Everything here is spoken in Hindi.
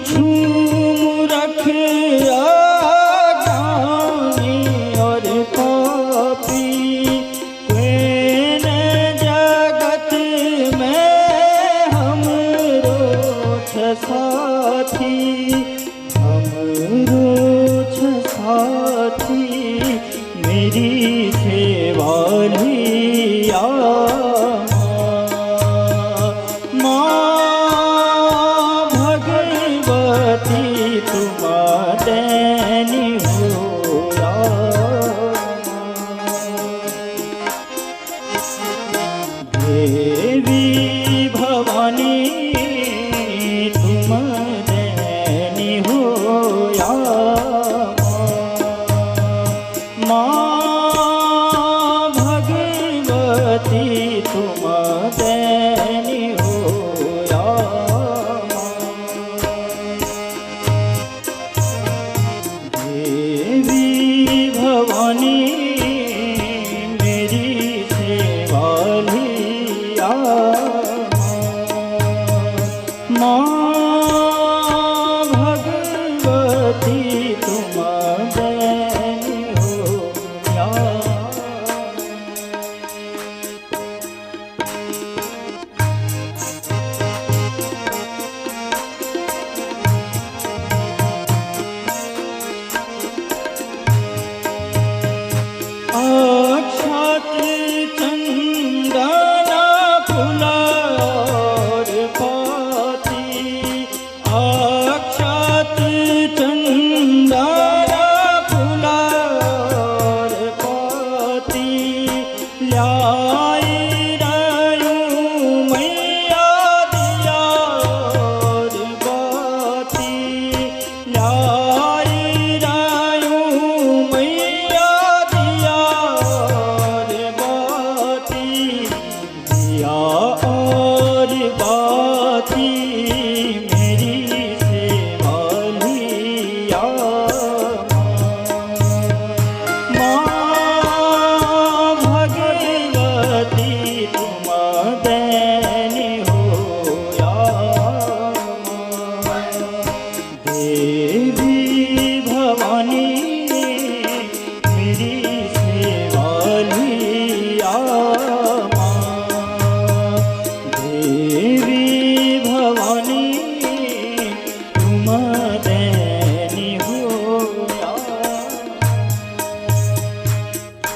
छूम रख अज्ञानी और पापी, क्वेन जगत में हमरो छ साथी, हमरो छ साथी, मेरी सेवा लिया देवी भवानी तुम देनी हो या माँ भगवती तुम देनी हो या देवी भवानी मेरी सेवा माँ